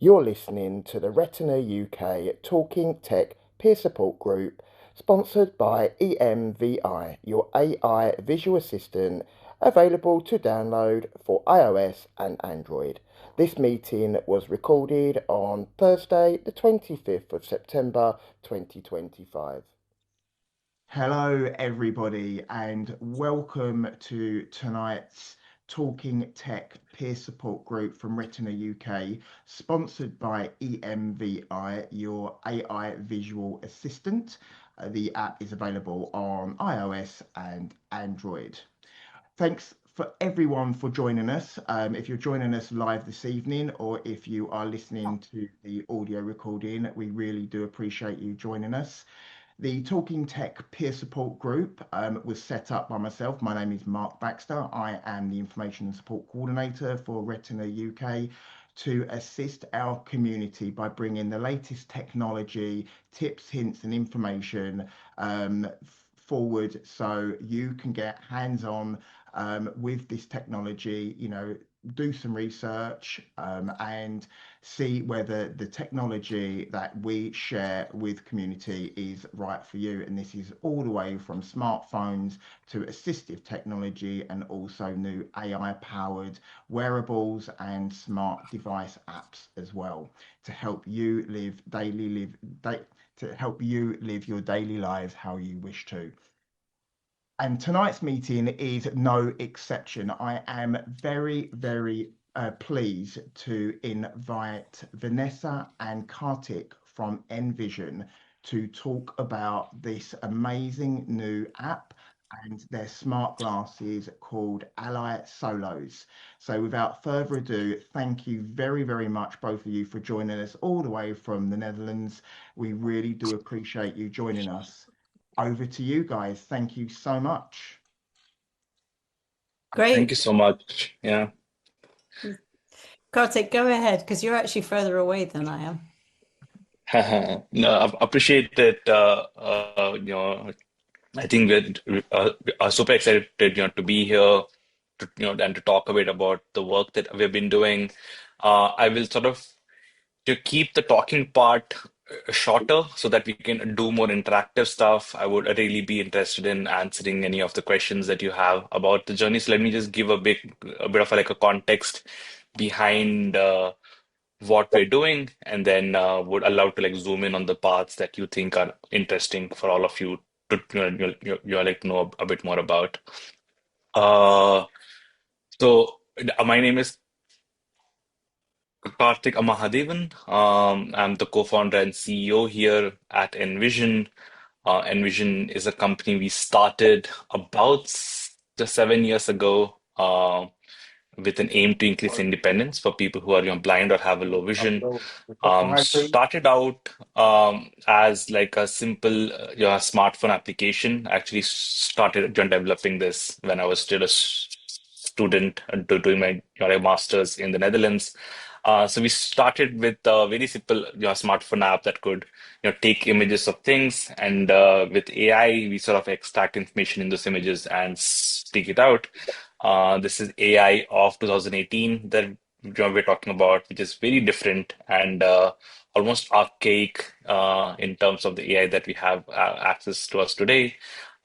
You're listening to the Retina UK Talking Tech Peer Support Group, sponsored by EMVI, your AI visual assistant, available to download for iOS and Android. This meeting was recorded on Thursday, the 25th of September 2025. Hello, everybody, and welcome to tonight's Talking Tech Peer Support Group from Retina UK, sponsored by EMVI, your AI visual assistant. The app is available on iOS and Android. Thanks for everyone for joining us. If you're joining us live this evening, or if you are listening to the audio recording, we really do appreciate you joining us. The Talking Tech Peer Support Group was set up by myself. My name is Mark Baxter. I am the Information and Support Coordinator for Retina UK to assist our community by bringing the latest technology, tips, hints, and information forward so you can get hands-on with this technology, do some research and see whether the technology that we share with community is right for you. And this is all the way from smartphones to assistive technology and also new AI powered wearables and smart device apps as well to help you live your daily lives how you wish to. And tonight's meeting is no exception. I am very, very pleased to invite Vanessa and Karthik from Envision to talk about this amazing new app and their smart glasses called Ally Solos. So without further ado, thank you very, very much, both of you, for joining us all the way from the Netherlands. We really do appreciate you joining us. Over to you guys. Thank you so much. Thank Great. you so much. Yeah. Karthik, go ahead, because you're actually further away than I am. No, I appreciate it. I think we are super excited, to be here, and to talk a bit about the work that we've been doing. I will sort of to keep the talking part shorter so that we can do more interactive stuff. I would really be interested in answering any of the questions that you have about the journey. So let me just give a bit of like a context behind what we're doing, and then would allow to like zoom in on the parts that you think are interesting for all of you to like know a bit more about. Uh, my name is Karthik Mahadevan. I'm the co-founder and CEO here at Envision. Envision is a company we started about 7 years ago. With an aim to increase independence for people who are blind or have a low vision. Started out as like a simple smartphone application. Actually started developing this when I was still a student doing my master's in the Netherlands. So we started with a very simple smartphone app that could take images of things, and with AI we sort of extract information in those images and speak it out. This is AI of 2018 that we're talking about, which is very different and almost archaic in terms of the AI that we have access to us today.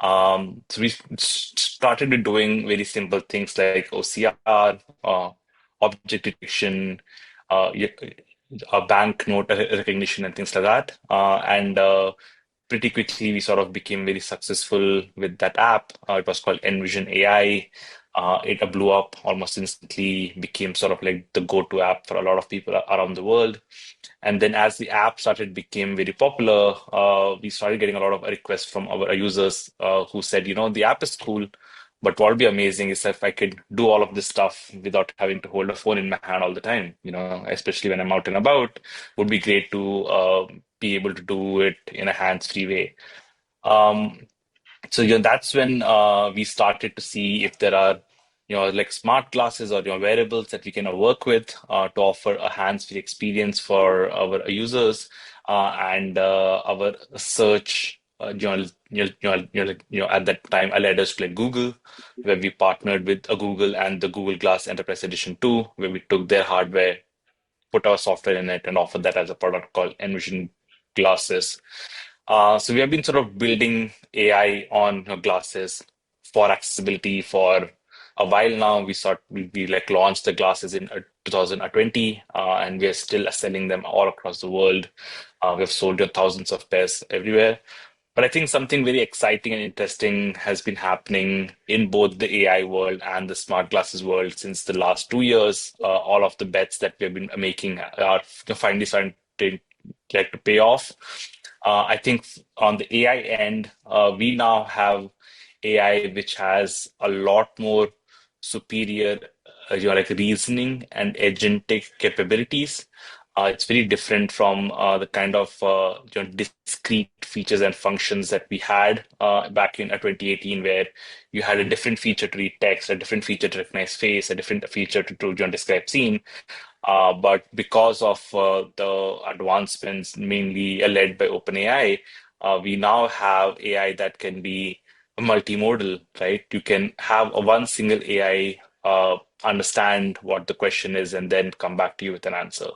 So we started with doing very simple things like OCR, object detection, banknote recognition, and things like that. And pretty quickly, we sort of became very successful with that app. It was called Envision AI. It blew up almost instantly, became sort of like the go-to app for a lot of people around the world. And then as the app became very popular, we started getting a lot of requests from our users who said, the app is cool, but what would be amazing is if I could do all of this stuff without having to hold a phone in my hand all the time, especially when I'm out and about, would be great to be able to do it in a hands-free way. So that's when we started to see if there are like smart glasses or wearables that we can work with to offer a hands-free experience for our users, and our search. At that time, I led us to like Google, where we partnered with Google and the Google Glass Enterprise Edition 2, where we took their hardware put our software in it and offer that as a product called Envision glasses. So we have been sort of building AI on glasses for accessibility for a while now. We like launched the glasses in 2020, and we are still selling them all across the world. We have sold thousands of pairs everywhere. But I think something very exciting and interesting has been happening in both the AI world and the smart glasses world since the last 2 years. All of the bets that we have been making are finally starting to pay off. I think on the AI end, we now have AI which has a lot more superior, like reasoning and agentic capabilities. It's very different from the kind of discrete features and functions that we had back in 2018, where you had a different feature to read text, a different feature to recognize face, a different feature to describe scene. But because of the advancements mainly led by OpenAI, we now have AI that can be multimodal, right? You can have a one single AI understand what the question is and then come back to you with an answer.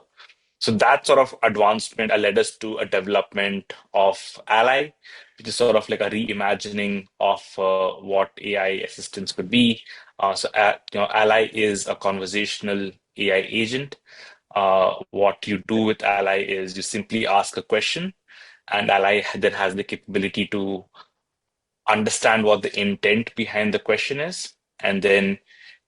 So that sort of advancement led us to a development of Ally, which is sort of like a reimagining of what AI assistants could be. Ally is a conversational AI agent. What you do with Ally is you simply ask a question, and Ally then has the capability to understand what the intent behind the question is, and then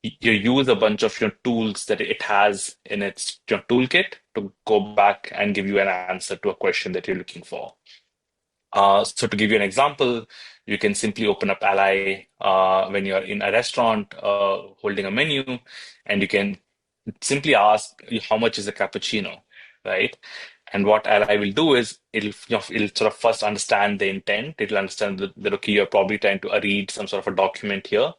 you use a bunch of your tools that it has in its your toolkit to go back and give you an answer to a question that you're looking for. So to give you an example, you can simply open up Ally when you're in a restaurant holding a menu, and you can simply ask how much is a cappuccino, right? And what Ally will do is it'll sort of first understand the intent. It'll understand that okay, you're probably trying to read some sort of a document here.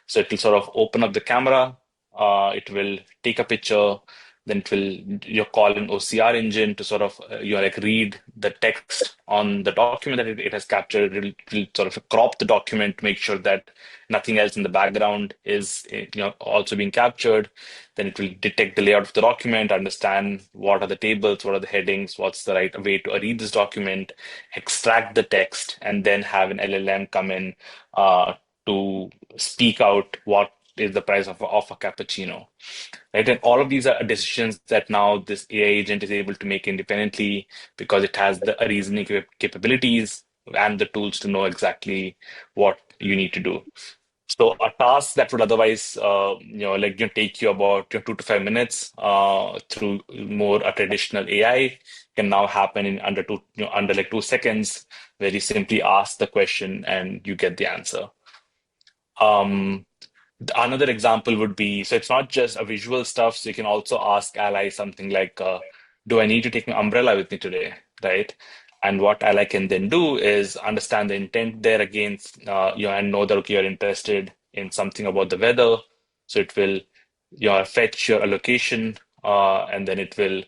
So it will sort of open up the camera. It will take a picture. Then it will call an OCR engine to sort of read the text on the document that it has captured. It'll sort of crop the document, make sure that nothing else in the background is also being captured. Then it will detect the layout of the document, understand what are the tables, what are the headings, what's the right way to read this document, extract the text, and then have an LLM come in to speak out what is the price of a cappuccino. Right? And all of these are decisions that now this AI agent is able to make independently because it has the reasoning capabilities and the tools to know exactly what you need to do. So a task that would otherwise, take you about 2 to 5 minutes through more a traditional AI can now happen in under like 2 seconds, where you simply ask the question and you get the answer. Another example would be, so it's not just a visual stuff, so you can also ask Ally something like, do I need to take my umbrella with me today, right? And what Ally can then do is understand the intent there against, and know that, okay, you're interested in something about the weather. So it will, fetch your location, and then it will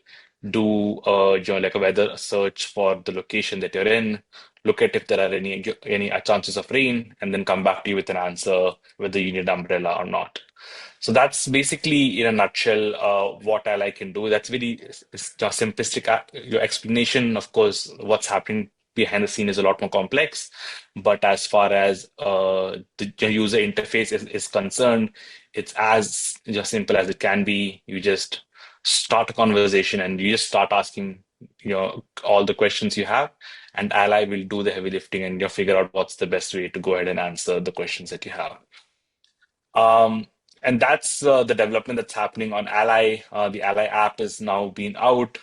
do, like a weather search for the location that you're in, look at if there are any chances of rain, and then come back to you with an answer whether you need an umbrella or not. So that's basically, in a nutshell, what Ally can do. That's very simplistic your explanation. Of course, what's happening behind the scene is a lot more complex. But as far as the user interface is concerned, it's as just simple as it can be. You just start a conversation and you just start asking, all the questions you have, and Ally will do the heavy lifting and figure out what's the best way to go ahead and answer the questions that you have. And that's the development that's happening on Ally. The Ally app is now being out.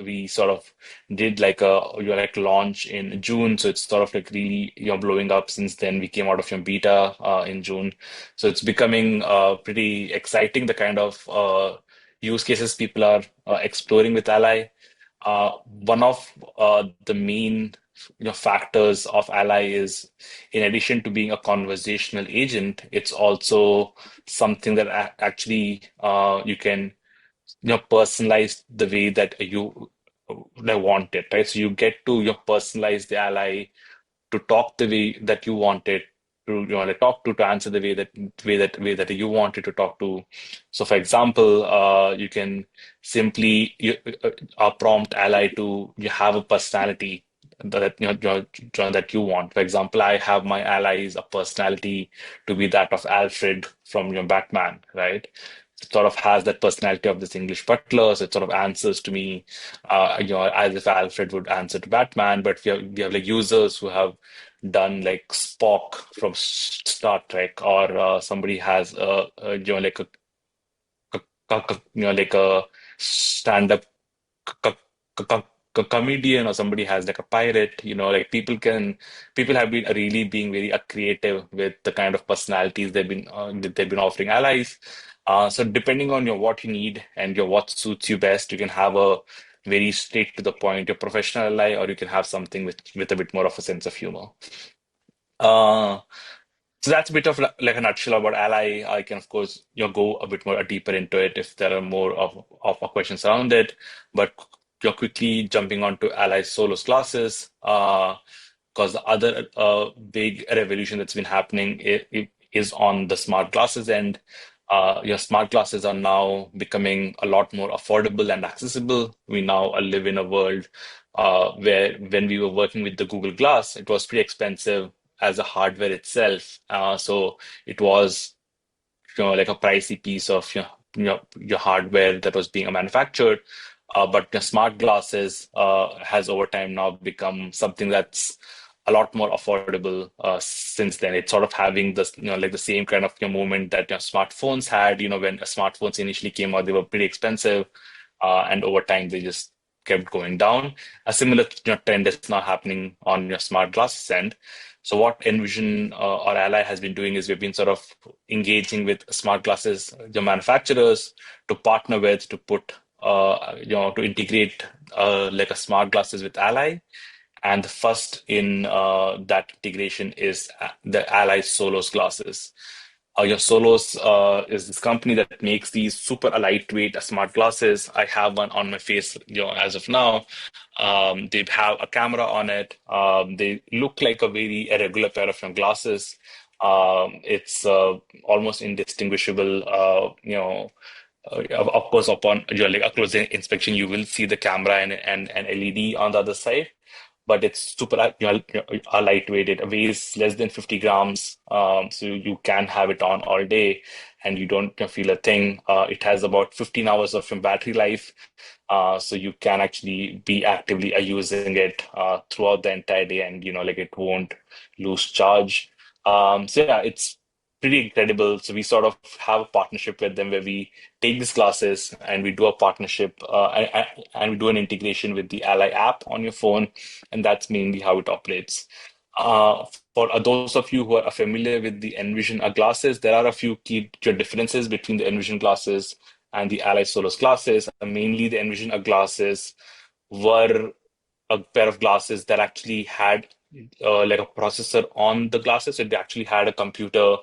We sort of did like a launch in June, so it's sort of like really blowing up since then. We came out of your beta in June, so it's becoming pretty exciting. The kind of use cases people are exploring with Ally. One of the main factors of Ally is, in addition to being a conversational agent, it's also something that actually you can personalize the way that you want it, right? So you get to personalize the Ally to talk the way that you want it, like talk to answer the way that you want it to talk to. So, for example, you can simply prompt ally to you have a personality that you want. For example, I have my allies a personality to be that of Alfred from your Batman, right? It sort of has that personality of this English butler, so it sort of answers to me, as if Alfred would answer to Batman. But we have like users who have done like Spock from Star Trek, or somebody has like like a stand-up c- comedian, or somebody has like a pirate. Like people have been really being very creative with the kind of personalities they've been offering allies. So depending on your what you need and your what suits you best, you can have a very straight to the point your professional ally, or you can have something with a bit more of a sense of humor. uh so that's a bit of like a nutshell about Ally. I can, of course, go a bit more deeper into it if there are more of questions around it. But you're quickly jumping onto Ally Solos classes, because the other big revolution that's been happening is on the smart glasses end. Your smart glasses are now becoming a lot more affordable and accessible. We now live in a world where when we were working with the Google Glass, it was pretty expensive as a hardware itself. So it was, like a pricey piece of your hardware that was being manufactured. But your smart glasses has over time now become something that's a lot more affordable. Since then, it's sort of having this, like the same kind of movement that your smartphones had. When smartphones initially came out, they were pretty expensive, and over time they just kept going down. A similar trend is now happening on your smart glasses end. So what Envision or Ally has been doing is we've been sort of engaging with smart glasses, the manufacturers, to partner with, to put, to integrate like a smart glasses with Ally. And the first in that integration is the Ally Solos glasses. Your Solos is this company that makes these super lightweight smart glasses. I have one on my face, as of now. They have a camera on it. They look like a very irregular pair of glasses. It's almost indistinguishable. Of course, upon your like a close inspection, you will see the camera and an LED on the other side, but it's super lightweight. It weighs less than 50 grams, so you can have it on all day and you don't feel a thing. It has about 15 hours of battery life, so you can actually be actively using it throughout the entire day, and like it won't lose charge. So yeah, it's pretty incredible. So we sort of have a partnership with them where we take these classes and we do a partnership, and we do an integration with the Ally app on your phone, and that's mainly how it operates. For those of you who are familiar with the Envision glasses, there are a few key differences between the Envision glasses and the Ally Solos glasses. Mainly, the Envision glasses were a pair of glasses that actually had like a processor on the glasses. So they actually had a computer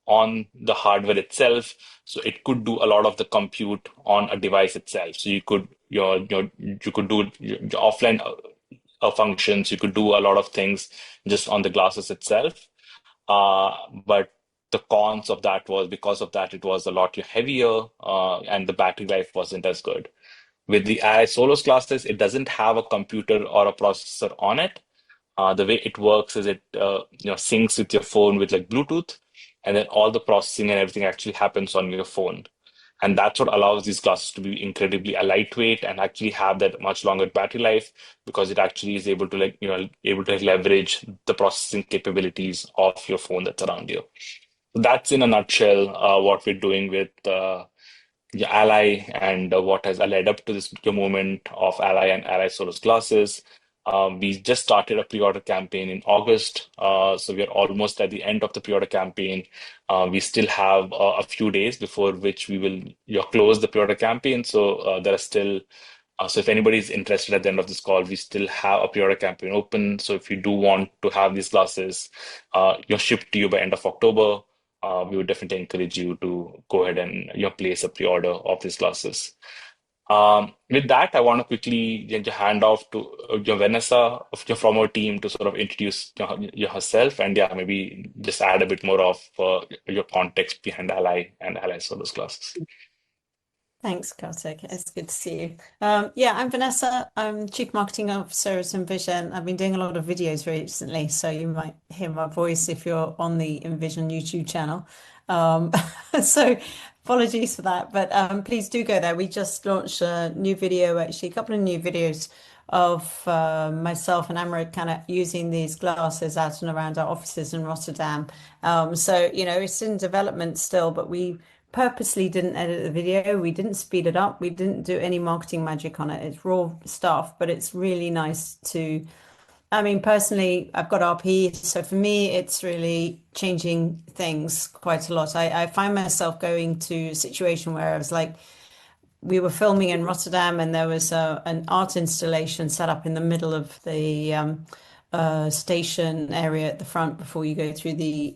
on the hardware itself, so it could do a lot of the compute on a device itself. So you could you could do your offline functions. You could do a lot of things just on the glasses itself. But the cons of that was because of that it was a lot heavier, and the battery life wasn't as good. With the AI Solos classes, it doesn't have a computer or a processor on it. The way it works is it syncs with your phone with like Bluetooth, and then all the processing and everything actually happens on your phone. And that's what allows these glasses to be incredibly lightweight and actually have that much longer battery life, because it actually is able to leverage the processing capabilities of your phone that's around you. That's in a nutshell what we're doing with Ally, and what has led up to this moment of Ally and Ally Solos glasses. We just started a pre-order campaign in August, so we are almost at the end of the pre-order campaign. We still have a few days before which we will close the pre-order campaign. So there are still so if anybody is interested at the end of this call, we still have a pre-order campaign open. So if you do want to have these glasses, shipped to you by end of October, we would definitely encourage you to go ahead and place a pre-order of these glasses. With that, I want to quickly hand off to Vanessa from our team to sort of introduce herself and yeah, maybe just add a bit more of your context behind Ally and Ally Solos classes. Thanks, Karthik. It's good to see you. Yeah, I'm Vanessa. I'm Chief Marketing Officer at Envision. I've been doing a lot of videos recently, so you might hear my voice if you're on the Envision YouTube channel. So apologies for that, but please do go there. We just launched a new video, actually, a couple of new videos of myself and Amrit kind of using these glasses out and around our offices in Rotterdam. So, it's in development still, but we purposely didn't edit the video. We didn't speed it up. We didn't do any marketing magic on it. It's raw stuff, but it's really nice to, I mean, personally, I've got RP, so for me, it's really changing things quite a lot. I find myself going to a situation where I was like, we were filming in Rotterdam and there was an art installation set up in the middle of the station area at the front before you go through the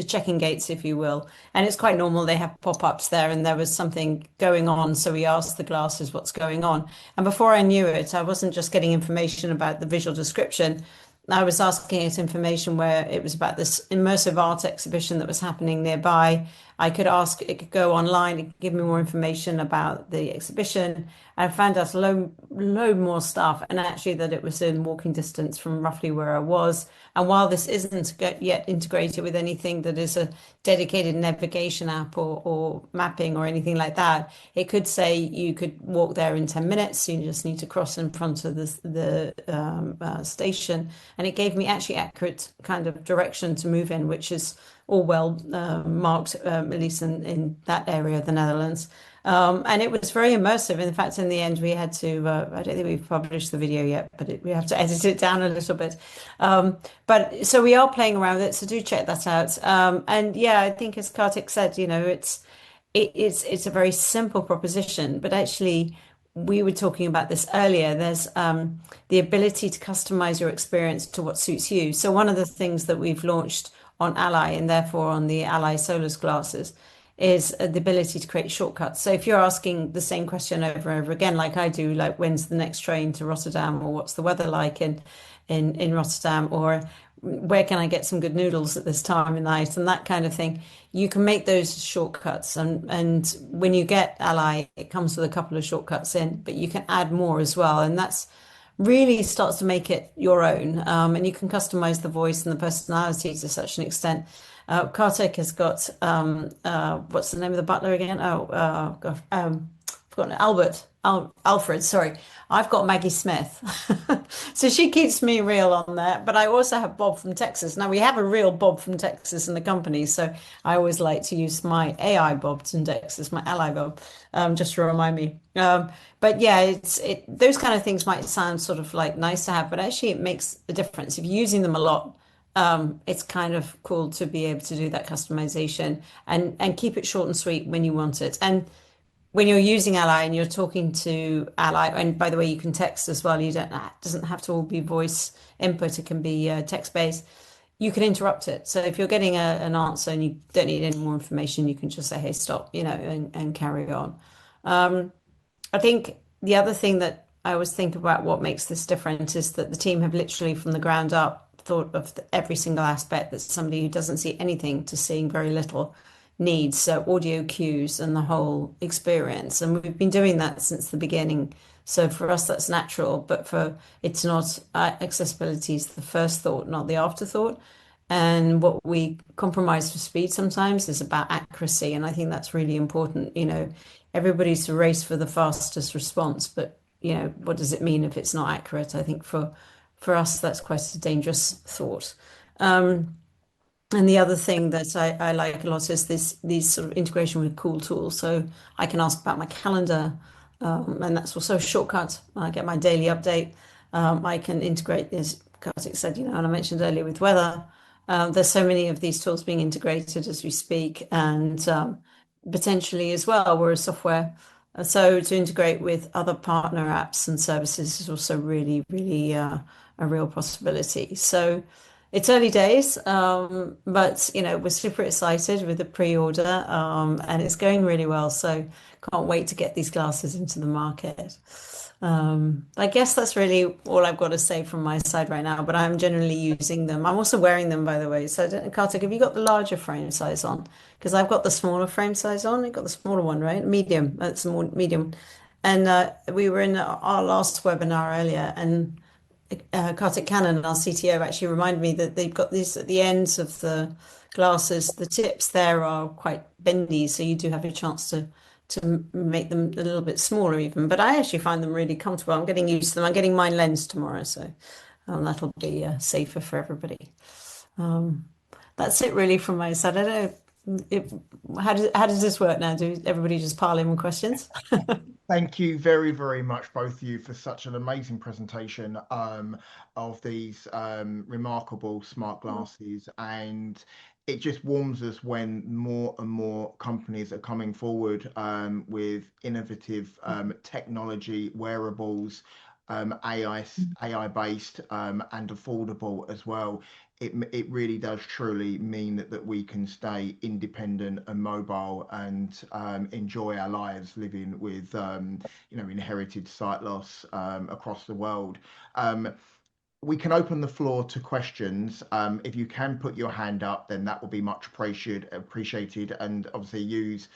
check-in gates, if you will. And it's quite normal. They have pop-ups there and there was something going on. So we asked the glasses what's going on. And before I knew it, I wasn't just getting information about the visual description. I was asking it information where it was about this immersive art exhibition that was happening nearby. I could ask, it could go online, it could give me more information about the exhibition. I found out load more stuff, and actually that it was in walking distance from roughly where I was. And while this isn't yet integrated with anything that is a dedicated navigation app or mapping or anything like that, it could say you could walk there in 10 minutes. You just need to cross in front of the station. And it gave me actually accurate kind of direction to move in, which is all well marked, at least in that area of the Netherlands. And it was very immersive. In fact, in the end, we had to, I don't think we've published the video yet, but we have to edit it down a little bit. But so we are playing around with it, so do check that out. And yeah, I think as Karthik said, it's a very simple proposition, but actually we were talking about this earlier. There's the ability to customize your experience to what suits you. So one of the things that we've launched on Ally and therefore on the Ally Solus glasses is the ability to create shortcuts. So if you're asking the same question over and over again, like I do, like when's the next train to Rotterdam, or what's the weather like in Rotterdam, or where can I get some good noodles at this time of night, and that kind of thing, you can make those shortcuts. And when you get Ally, it comes with a couple of shortcuts in, but you can add more as well. And that's really starts to make it your own. And you can customize the voice and the personality to such an extent. Karthik has got what's the name of the butler again? Oh, God, forgotten. Alfred. Sorry, I've got Maggie Smith, so she keeps me real on that. But I also have Bob from Texas. Now we have a real Bob from Texas in the company, so I always like to use my AI Bob from Texas, my ally Bob, just to remind me. But yeah, those kind of things might sound sort of like nice to have, but actually it makes a difference if you're using them a lot. It's kind of cool to be able to do that customization and keep it short and sweet when you want it. And when you're using Ally and you're talking to Ally, and by the way, you can text as well. It doesn't have to all be voice input. It can be text based. You can interrupt it. So if you're getting an answer and you don't need any more information, you can just say, "Hey, stop," and carry on. I think the other thing that I always think about what makes this different is that the team have literally from the ground up thought of every single aspect that somebody who doesn't see anything to seeing very little needs. So audio cues and the whole experience. And we've been doing that since the beginning. So for us, that's natural, but it's not, accessibility is the first thought, not the afterthought. And what we compromise for speed sometimes is about accuracy. And I think that's really important. Everybody's a race for the fastest response, but what does it mean if it's not accurate? I think for us, that's quite a dangerous thought. And the other thing that I like a lot is these sort of integration with cool tools. So I can ask about my calendar, and that's also a shortcut. I get my daily update. I can integrate this, Karthik said, and I mentioned earlier with weather. There's so many of these tools being integrated as we speak, and potentially as well, we're a software. So to integrate with other partner apps and services is also really, really a real possibility. So It's early days, but we're super excited with the pre-order, and it's going really well. So can't wait to get these glasses into the market. I guess that's really all I've got to say from my side right now, but I'm generally using them. I'm also wearing them, by the way. So, Karthik, have you got the larger frame size on? Because I've got the smaller frame size on. You've got the smaller one, right? Medium. That's more medium. And we were in our last webinar earlier, and Karthik Cannon, our CTO, actually reminded me that they've got these at the ends of the glasses. The tips there are quite bendy, so you do have a chance to make them a little bit smaller even. But I actually find them really comfortable. I'm getting used to them. I'm getting mine lensed tomorrow, so that'll be safer for everybody. That's it really from my side. I don't know how does this work now? Do everybody just pile in with questions? Thank you very, very much, both of you, for such an amazing presentation of these remarkable smart glasses. And it just warms us when more and more companies are coming forward with innovative technology, wearables, AI based and affordable as well. It really does truly mean that we can stay independent and mobile and enjoy our lives living with inherited sight loss across the world. We can open the floor to questions. If you can put your hand up, then that will be much appreciated. And obviously use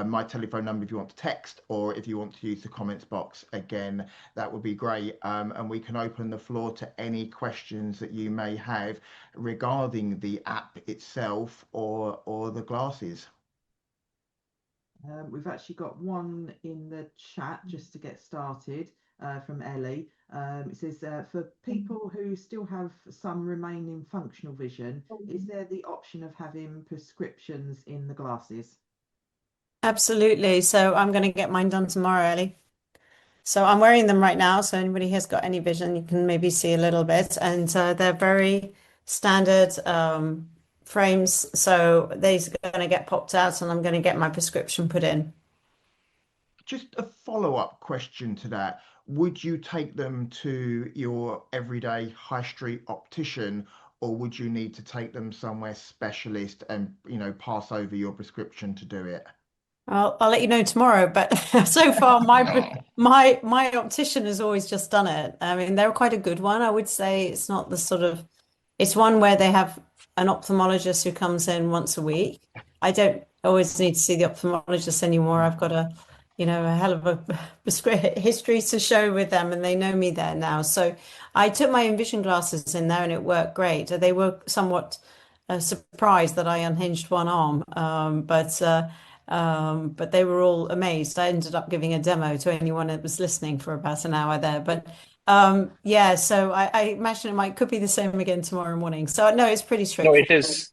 my telephone number if you want to text, or if you want to use the comments box again, that would be great. And we can open the floor to any questions that you may have regarding the app itself or the glasses. We've actually got one in the chat just to get started from Ellie. It says, for people who still have some remaining functional vision, is there the option of having prescriptions in the glasses? Absolutely. So I'm going to get mine done tomorrow, Ellie. So I'm wearing them right now. So anybody has got any vision, you can maybe see a little bit. And they're very standard frames. So they're going to get popped out and I'm going to get my prescription put in. Just a follow-up question to that. Would you take them to your everyday high street optician, or would you need to take them somewhere specialist and pass over your prescription to do it? I'll let you know tomorrow, but so far my optician has always just done it. I mean, they're quite a good one. I would say it's not the sort of, it's one where they have an ophthalmologist who comes in once a week. I don't always need to see the ophthalmologist anymore. I've got a hell of a history to show with them, and they know me there now. So I took my Envision glasses in there, and it worked great. They were somewhat surprised that I unhinged one arm, but they were all amazed. I ended up giving a demo to anyone that was listening for about an hour there. But yeah, so I imagine could be the same again tomorrow morning. So no, it's pretty No, straightforward. it is.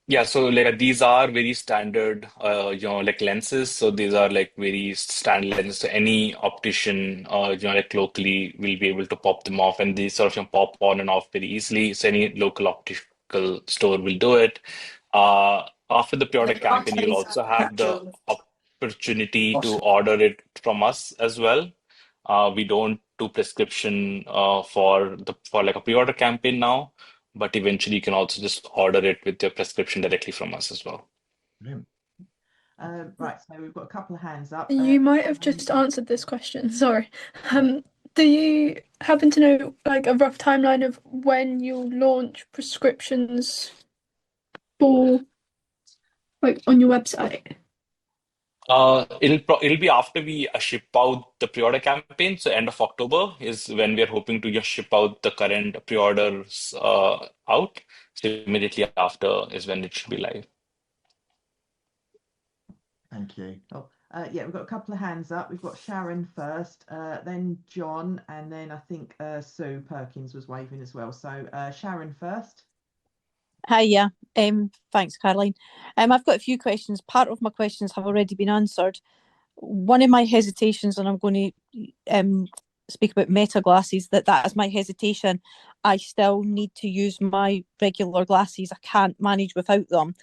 Yeah, so like these are very standard, like lenses. So these are like very standard lenses. So any optician, like locally will be able to pop them off, and these sort of pop on and off very easily. So any local optical store will do it. After the pre-order campaign, you'll also have the opportunity to order it from us as well. We don't do prescription for like a pre-order campaign now, but eventually you can also just order it with your prescription directly from us as well. Brilliant. Right, so we've got a couple of hands up. You might have just answered this question, sorry. Do you happen to know like a rough timeline of when you'll launch prescriptions for like on your website? It'll be after we ship out the pre-order campaign. So end of October is when we're hoping to just ship out the current pre-orders out. So immediately after is when it should be live. Thank you. Oh, yeah, we've got a couple of hands up. We've got Sharon first, then John, and then I think Sue Perkins was waving as well. So Sharon first. Hi, yeah. Thanks, Caroline. I've got a few questions. Part of my questions have already been answered. One of my hesitations, and I'm going to speak about Meta glasses, that is my hesitation. I still need to use my regular glasses. I can't manage without them.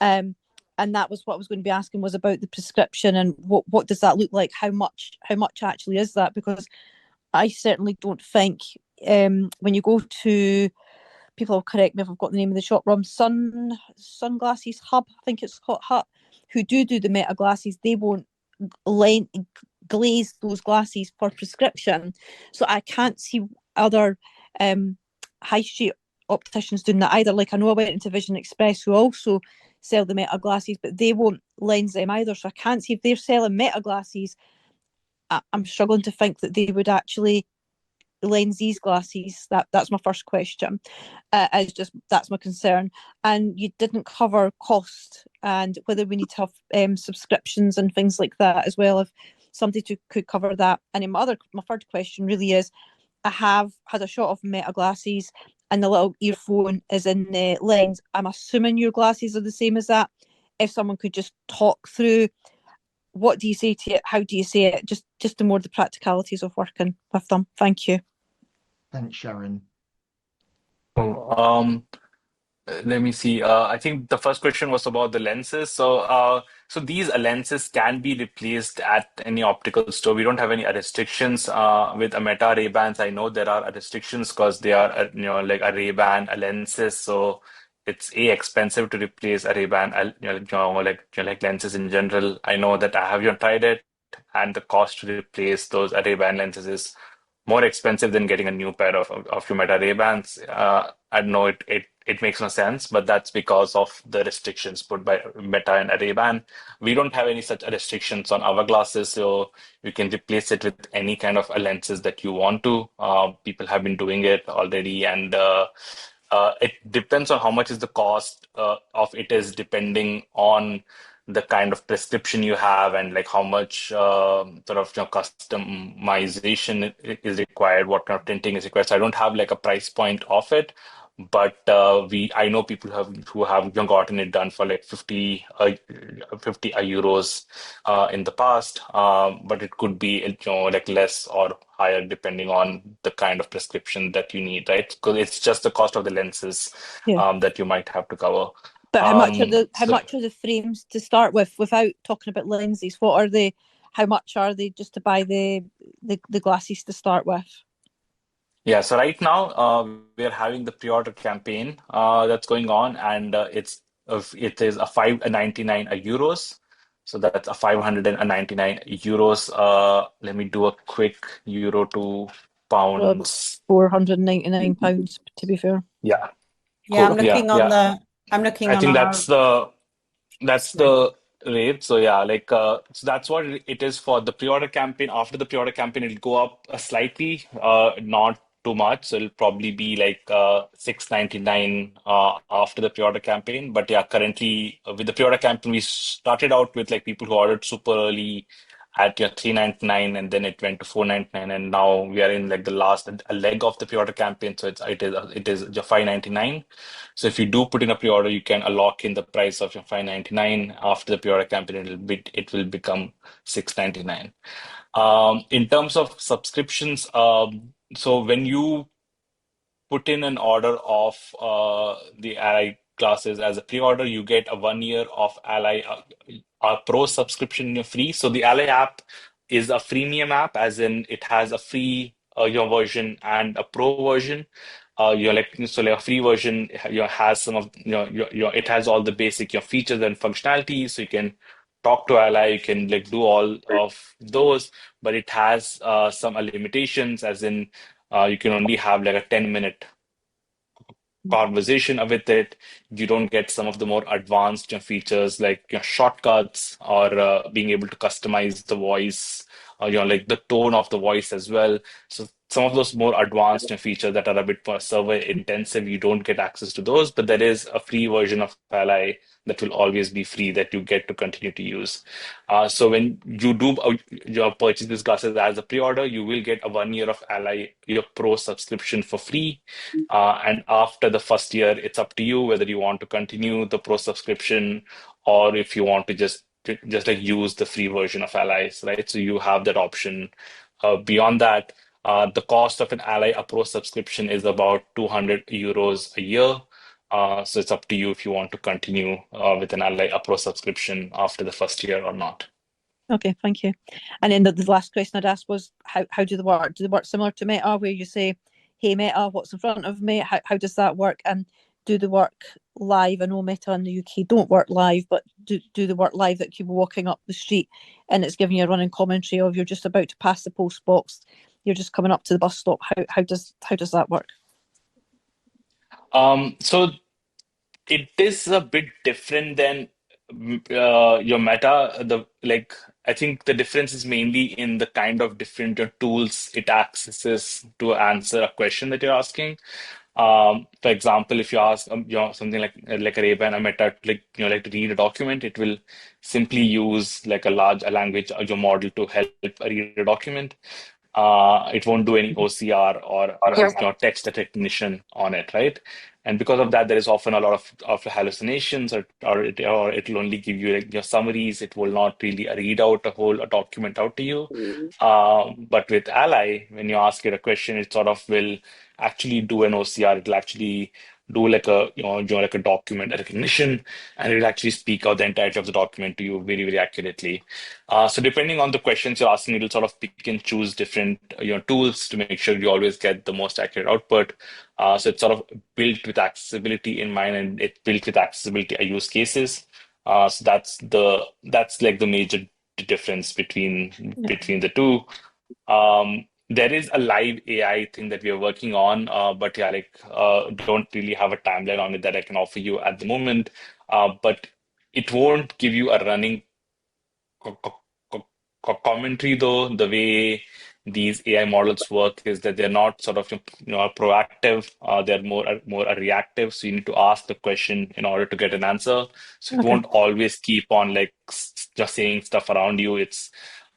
And that was what I was going to be asking, was about the prescription and what does that look like? How much actually is that? Because I certainly don't think when you go to people will correct me if I've got the name of the shop wrong. Sunglasses Hub, I think it's called Hut, who do the Meta glasses. They won't glaze those glasses for prescription. So I can't see other high street opticians doing that either. Like I know I went into Vision Express, who also sell the Meta glasses, but they won't lens them either. So I can't see if they're selling Meta glasses. I'm struggling to think that they would actually lens these glasses. That's my first question. That's my concern. And you didn't cover cost and whether we need to have subscriptions and things like that as well. If somebody could cover that. And then my third question really is, I have had a shot of Meta glasses and the little earphone is in the lens. I'm assuming your glasses are the same as that. If someone could just talk through, what do you say to it? How do you say it? Just the more the practicalities of working with them. Thank you. Thanks, Sharon. Let me see. I think the first question was about the lenses. So these lenses can be replaced at any optical store. We don't have any restrictions with a Meta Ray-Bans. I know there are restrictions because they are, like a Ray-Ban lenses. So it's expensive to replace a Ray-Ban, like lenses in general. I know that I have tried it, and the cost to replace those Ray-Ban lenses is more expensive than getting a new pair of your Meta Ray-Bans. I know it makes no sense, but that's because of the restrictions put by Meta and Ray-Ban. We don't have any such restrictions on our glasses, so you can replace it with any kind of lenses that you want to. People have been doing it already, and it depends on how much is the cost of it is depending on the kind of prescription you have and like how much sort of customization is required, what kind of tinting is required. So I don't have like a price point of it, but I know people who have gotten it done for like 50 euros in the past, but it could be like less or higher depending on the kind of prescription that you need, right? Because it's just the cost of the lenses that you might have to cover. But how much are the frames to start with, without talking about lenses? What are they? How much are they just to buy the glasses to start with? Yeah, so right now we're having the pre-order campaign that's going on, and it is a 599 euros. So that's a 599 euros. Let me do a quick euro to pounds. £499, to be fair. Yeah. Yeah, Cool. I'm looking I on think our that's the rate. So yeah, like so that's what it is for the pre-order campaign. After the pre-order campaign, it'll go up slightly, not too much. So it'll probably be like 699 after the pre-order campaign. But yeah, currently with the pre-order campaign, we started out with like people who ordered super early at 399, and then it went to 499, and now we are in like the last leg of the pre-order campaign. So it is your 599. So if you do put in a pre-order, you can lock in the price of your 599. After the pre-order campaign, it will become 699. In terms of subscriptions, so when you put in an order of the Ally classes as a pre-order, you get a 1 year of Ally Pro subscription free. So the Ally app is a freemium app, as in it has a free your version and a pro version. A free version has some of it has all the basic features and functionalities, so you can talk to Ally, you can like do all of those, but it has some limitations, as in you can only have like a 10-minute conversation with it. You don't get some of the more advanced features like shortcuts or being able to customize the voice, like the tone of the voice as well. So some of those more advanced features that are a bit more server intensive, you don't get access to those, but there is a free version of Ally that will always be free that you get to continue to use. So when you do purchase these glasses as a pre-order, you will get a 1 year of Ally, your Pro subscription for free. And after the first year, it's up to you whether you want to continue the Pro subscription or if you want to just like use the free version of Allies, right? So you have that option. Beyond that, the cost of an Ally a Pro subscription is about 200 euros a year. So it's up to you if you want to continue with an Ally a Pro subscription after the first year or not. Okay, thank you. And then the last question I'd asked was, how do they work? Do they work similar to Meta, where you say hey Meta, what's in front of me? How does that work? And do the work live. I know Meta in the UK don't work live, but do the work live that you're walking up the street and it's giving you a running commentary of you're just about to pass the post box, you're just coming up to the bus stop. How does that work? So it is a bit different than your Meta. I think the difference is mainly in the kind of different tools it accesses to answer a question that you're asking. For example, if you ask something like a Ray-Ban, a Meta, like to read a document, it will simply use like a large language your model to help read a document. It won't do any OCR or text recognition on it, right? And because of that, there is often a lot of hallucinations, or it'll only give you like your summaries. It will not really read out a document out to you. But with Ally, when you ask it a question, it sort of will actually do an OCR. It'll actually do like a like a document recognition, and it'll actually speak out the entirety of the document to you very, very accurately. So depending on the questions you're asking, it'll sort of pick and choose different tools to make sure you always get the most accurate output. So it's sort of built with accessibility in mind, and it's built with accessibility use cases. So that's like the major difference between the two. There is a live AI thing that we are working on, but yeah, don't really have a timeline on it that I can offer you at the moment. But it won't give you a running co- co- commentary, though. The way these AI models work is that they're not sort of proactive. They're more reactive. So you need to ask the question in order to get an answer. So it Okay. won't always keep on like just saying stuff around you. It's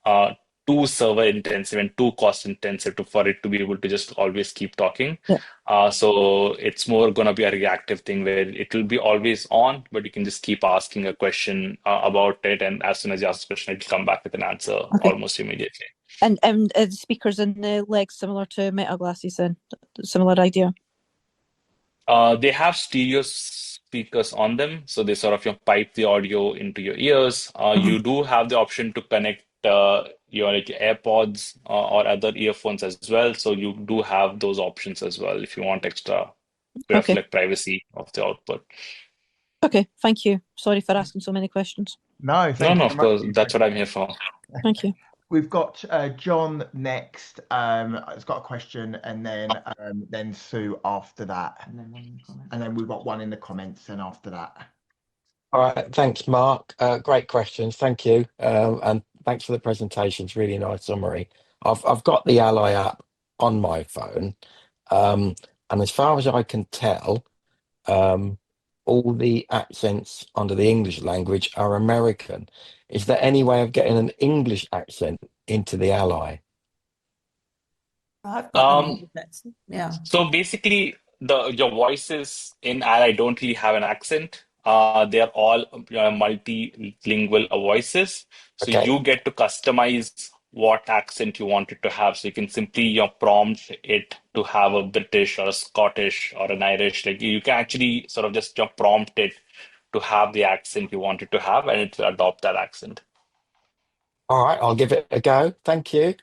uh, too server intensive and too cost intensive for it to be able to just always keep talking. Yeah. So it's more going to be a reactive thing where it will be always on, but you can just keep asking a question about it, and as soon as you ask a question, it'll come back with an answer Okay. almost immediately. And the speakers in the legs similar to Meta glasses then? Similar idea? They have stereo speakers on them, so they sort of pipe the audio into your ears. You do have the option to connect your like AirPods or other earphones as well. So you do have those options as well if you want extra bit of Okay. like privacy of the output. Okay, thank you. Sorry for asking so many questions. No, thank you No, very of much course, for your that's what I'm question. here for. Thank you. We've got John next. It's got a question, and then Sue after that, And then one in the comments. and then we've got one in the comments, and after that. All right, thanks, Mark. Great questions, thank you, and thanks for the presentation. It's really nice summary. I've got the Ally app on my phone, and as far as I can tell, all the accents under the English language are American. Is there any way of getting an English accent into the Ally? I've got an Um, English accent. Yeah. So basically, your voices in Ally don't really have an accent. They are all multilingual voices. So Okay. you get to customize what accent you want it to have. So you can simply prompt it to have a British or a Scottish or an Irish. Like you can actually sort of just prompt it to have the accent you want it to have, and it will adopt that accent. All right, I'll give it a go. Thank you.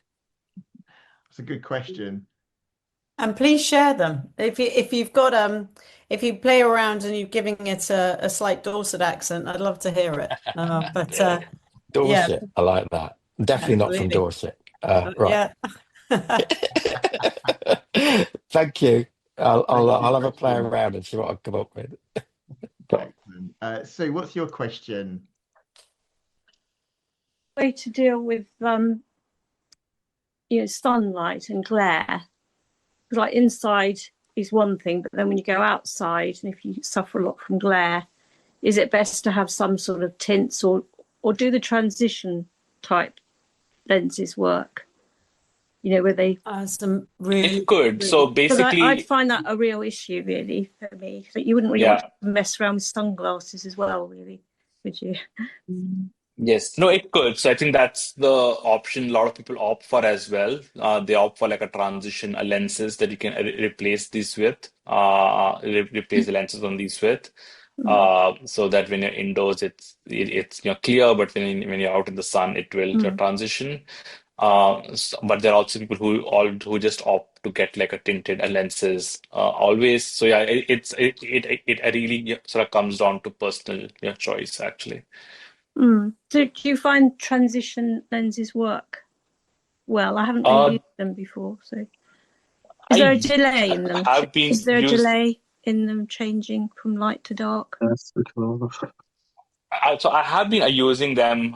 It's a good question. And please share them. If you've got if you play around and you're giving it a slight Dorset accent, I'd love to hear it. But yeah, Dorset, I like that. Definitely not from absolutely. Dorset. Right. Yeah. Thank you. I'll Thank you, have a play question. around and see what I come up with. Excellent. Sue, what's your question? Way to deal with sunlight and glare. Like inside is one thing, but then when you go outside and if you suffer a lot from glare, is it best to have some sort of tints or do the transition type lenses work? Where they some really It could. So basically, I'd find that a real issue really for me. But you wouldn't really want to mess around with sunglasses as well, really, would you? yes, no, it could. So I think that's the option a lot of people opt for as well. They opt for like a transition lenses that you can replace these with, replace the lenses on these with, so that when you're indoors, it's clear, but when you're out in the sun, it will transition. But there are also people who just opt to get like a tinted lenses always. So yeah, it really sort of comes down to personal choice actually. So do you find transition lenses work well? I haven't really used them before, so is there a delay in them? I've been Is there a used. delay in them changing from light to dark? So I have been using them.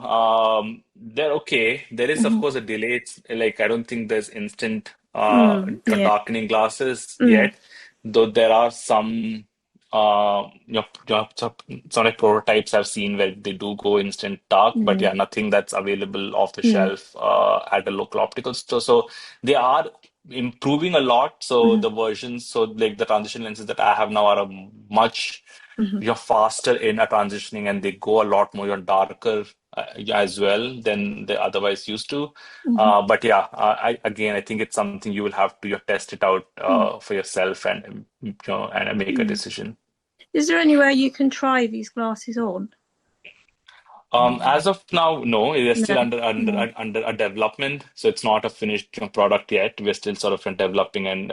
They're okay. There is, of course, a delay. It's like I don't think there's instant Yeah. darkening glasses yet, though there are some some like prototypes I've seen where they do go instant dark, but yeah, nothing that's available off the shelf at a local optical store. So they are improving a lot. So the versions, so like the transition lenses that I have now are a much you're faster in a transitioning and they go a lot more darker as well than they otherwise used to. But yeah, I think it's something you will have to test it out for yourself and and make a decision. Is there anywhere you can try these glasses on? As of now, no, it is still No. under a development, so it's not a finished product yet. We're still sort of developing and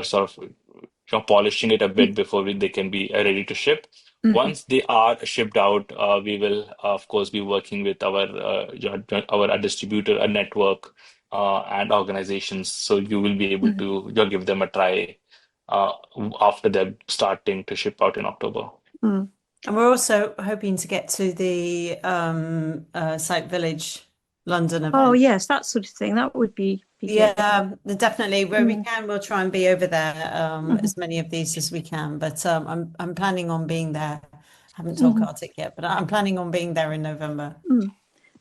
sort of polishing it a bit before they can be ready to ship. Once they are shipped out, we will of course be working with our distributor, a network, and organizations. So you will be able to give them a try after they're starting to ship out in October. And we're also hoping to get to the Sight Village London event. Oh yes, that sort of thing. That would be good. Yeah, definitely. Where we can, we'll try and be over there as many of these as we can. But I'm planning on being there. I haven't told Karthik yet, but I'm planning on being there in November.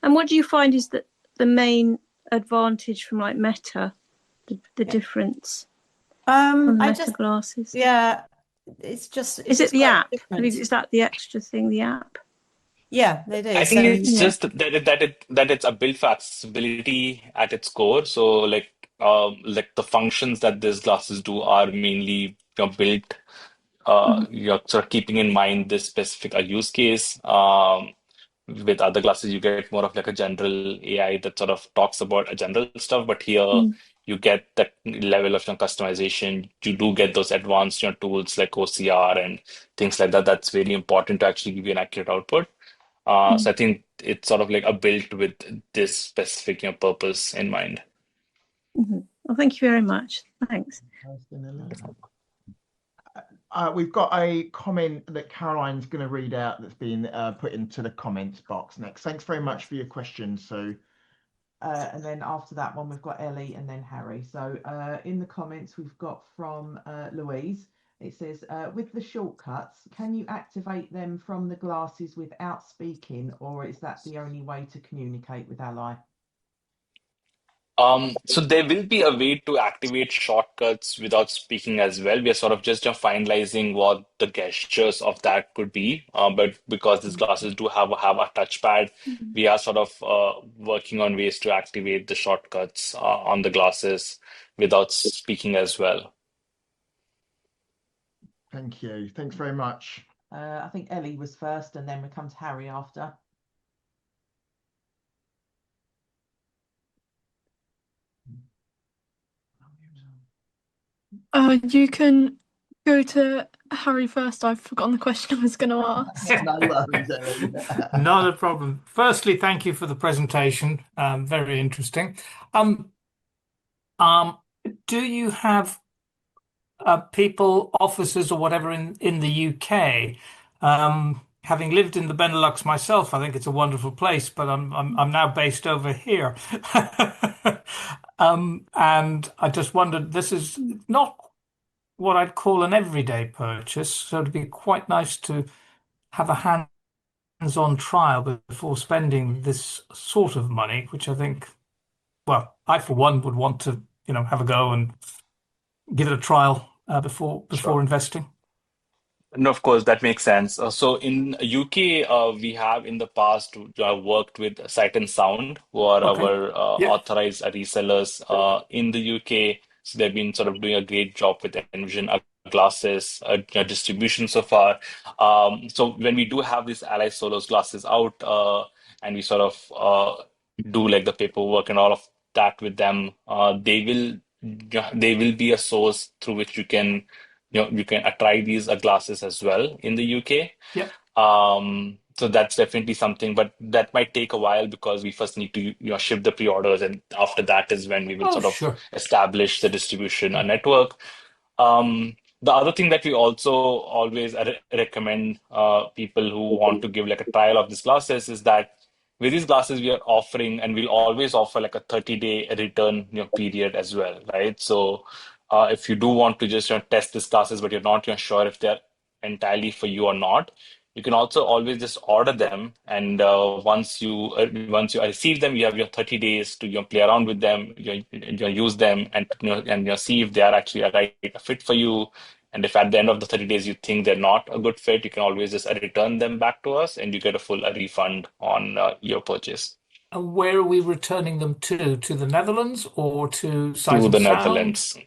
And what do you find is that the main advantage from like Meta, the difference on Meta glasses? Yeah, it's just. Is it the app? Different. Is that the extra thing? The app? Yeah, they do. I think it's just that it's a built for accessibility at its core. So like the functions that these glasses do are mainly built you're sort of keeping in mind this specific use case. With other glasses, you get more of like a general AI that sort of talks about a general stuff, but here you get that level of customization. You do get those advanced tools like OCR and things like that. That's very important to actually give you an accurate output. So I think it's sort of like a built with this specific purpose in mind. Well, thank you very much. Thanks. We've got a comment that Caroline's going to read out that's been put into the comments box next. Thanks very much for your question. So, and then after that one, we've got Ellie and then Harry. So in the comments, we've got from Louise. It says, with the shortcuts, can you activate them from the glasses without speaking, or is that the only way to communicate with Ally? So there will be a way to activate shortcuts without speaking as well. We are sort of just finalizing what the gestures of that could be. But because these glasses do have a touchpad, we are sort of working on ways to activate the shortcuts on the glasses without speaking as well. thank you. Thanks very much. I think Ellie was first, and then we come to Harry after. You can go to Harry first. I've forgotten the question I was going to ask. No worries, Ellie. Not a problem. Firstly, thank you for the presentation. Very interesting. Do you have people, officers, or whatever in the UK? Having lived in the Benelux myself, I think it's a wonderful place, but I'm now based over here. And I just wondered, this is not what I'd call an everyday purchase, so it'd be quite nice to have a hands-on trial before spending this sort of money, which I think, well, I for one would want to, have a go and give it a trial before investing. No, of course, that makes sense. So in UK, we have in the past worked with Sight and Sound, who are our authorized resellers in the UK. So they've been sort of doing a great job with Envision glasses distribution so far. So when we do have these Ally Solos glasses out, and we sort of do like the paperwork and all of that with them, they will they will be a source through which you can try these glasses as well in the UK. Yep. So that's definitely something, but that might take a while because we first need to ship the pre-orders, and after that is when we will sort of Sure. establish the distribution network. The other thing that we also always recommend people who want to give like a trial of these glasses is that with these glasses we are offering, and we'll always offer like a 30-day return period as well, right? So if you do want to just test these glasses, but you're not sure if they're entirely for you or not, you can also always just order them, and once you receive them, you have your 30 days to play around with them, use them, and see if they are actually a right fit for you. And if at the end of the 30 days you think they're not a good fit, you can always just return them back to us, and you get a full refund on your purchase. And where are we returning them to? To the Netherlands or to Sight To and the Sound? Netherlands.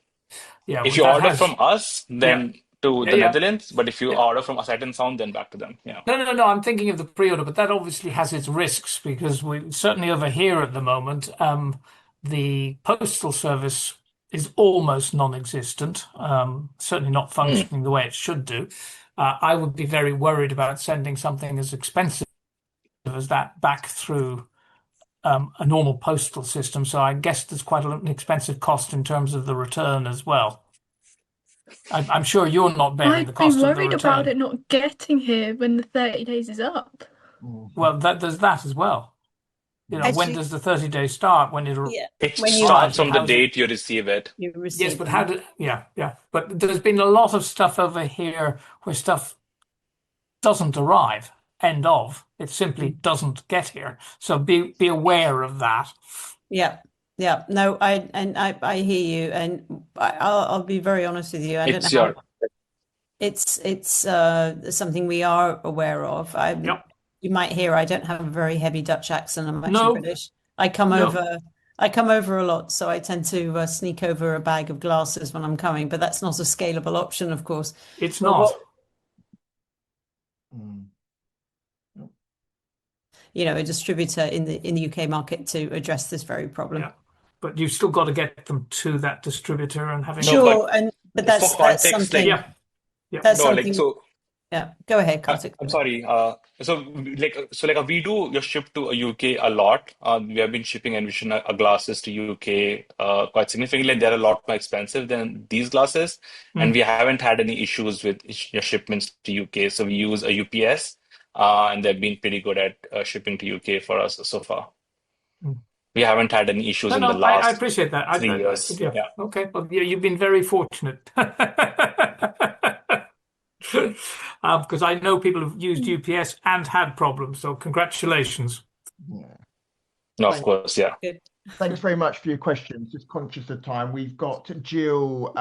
Yeah, if you order from us, then to the Yeah. Netherlands. But if you order from Sight and Sound, then back to them. Yeah. No. I'm thinking of the pre-order, but that obviously has its risks because we certainly over here at the moment, the postal service is almost non-existent. Certainly not functioning the way it should do. I would be very worried about sending something as expensive as that back through a normal postal system. So I guess there's quite an expensive cost in terms of the return as well. I'm sure you're not bearing the cost of the return. I'd be worried about it not getting here when the 30 days is up. Well, there's that as well. When Actually, does the 30 days start? When It when you starts from the how's it- date you receive it. you Yes, receive but them. yeah. But there's been a lot of stuff over here where stuff doesn't arrive. End of. It simply doesn't get here. So be aware of that. Yeah. No, I hear you, and I'll be very honest with you. I don't It's know your how it's something we are aware of. Yep. You might hear I don't have a very heavy Dutch accent. I'm actually No. British. I come over a lot, so I tend to sneak over a bag of glasses when I'm coming, but that's not a scalable option, of course. It's But not. a distributor in the UK market to address this very problem. Yeah. But you've still got to get them to that distributor and having Sure, but that's for context, something. like, That's no, something. like so. Yeah, go ahead, Karthik. I'm sorry. So we do ship to a UK a lot. We have been shipping Envision glasses to UK quite significantly. They're a lot more expensive than these glasses, and we haven't had any issues with shipments to UK. So we use a UPS, and they've been pretty good at shipping to UK for us so far. We haven't had any issues in the last I appreciate that. 3 years. Yeah. Okay. Well, you've been very fortunate. Because I know people who've used UPS and had problems, so congratulations. No, of course, yeah. Good. Thanks very much for your questions. Just conscious of time, we've got Jill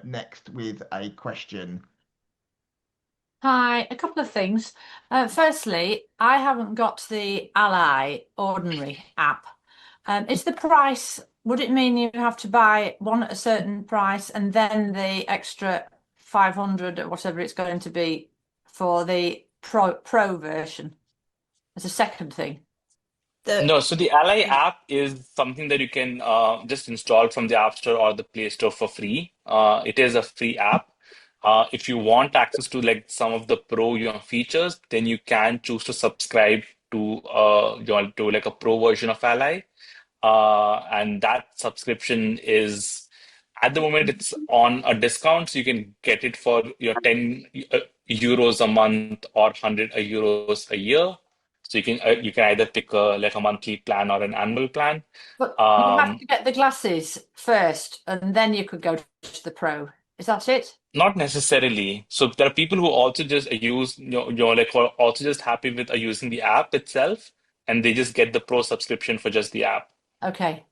next with a question. Hi, a couple of things. Firstly, I haven't got the Ally Ordinary app. Is the price, would it mean you have to buy one at a certain price and then the extra 500 or whatever it's going to be for the pro version? As a second thing. No, so the Ally app is something that you can just install from the App Store or the Play Store for free. It is a free app. If you want access to like some of the pro features, then you can choose to subscribe to like a pro version of Ally. And that subscription is at the moment it's on a discount, so you can get it for your 10 euros a month or 100 euros a year. So you can either pick a monthly plan or an annual plan. But you have to get the glasses first, and then you could go to the pro. Is that it? Not necessarily. So there are people who also just use are also just happy with using the app itself, and they just get the pro subscription for just the app. Okay.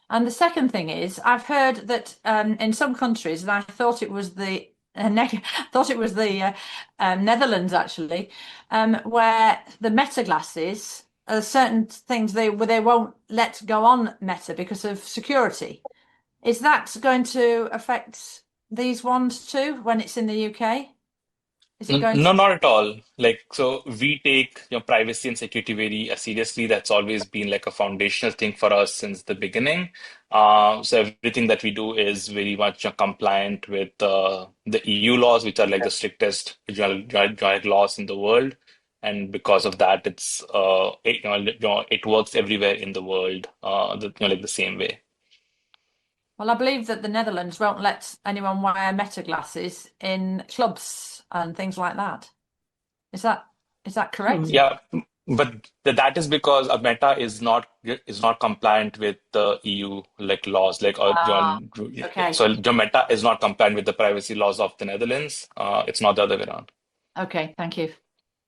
And the second thing is, I've heard that in some countries, and I thought it was the Netherlands actually, where the Meta glasses, certain things they won't let go on Meta because of security. Is that going to affect these ones too when it's in the UK? Is it going No, to? not at all. Like, so we take privacy and security very seriously. That's always been like a foundational thing for us since the beginning. So everything that we do is very much compliant with the EU laws, which are like the strictest joint laws in the world. And because of that, it works everywhere in the world, like the same way. Well, I believe that the Netherlands won't let anyone wear Meta glasses in clubs and things like that. Is that correct? Yeah, but that is because a Meta is not compliant with the EU like laws. Like Ah, okay. so your Meta is not compliant with the privacy laws of the Netherlands. It's not the other way around. Okay, thank you.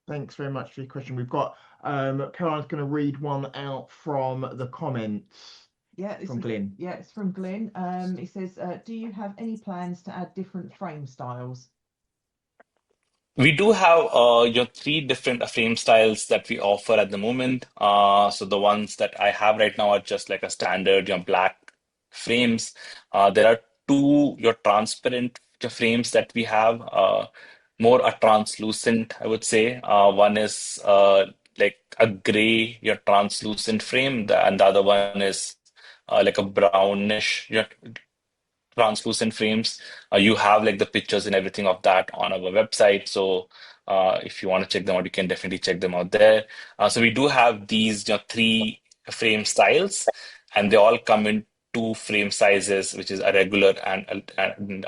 Thanks very much for your question. We've got Caroline's going to read one out from the comments from Glyn. Yeah, it's from Glyn. It says, do you have any plans to add different frame styles? We do have three different frame styles that we offer at the moment. So the ones that I have right now are just like a standard black frames. There are two your transparent frames that we have, more a translucent, I would say. One is like a gray your translucent frame, and the other one is like a brownish translucent frames. You have like the pictures and everything of that on our website. So if you want to check them out, you can definitely check them out there. So we do have these three frame styles, and they all come in two frame sizes, which is a regular and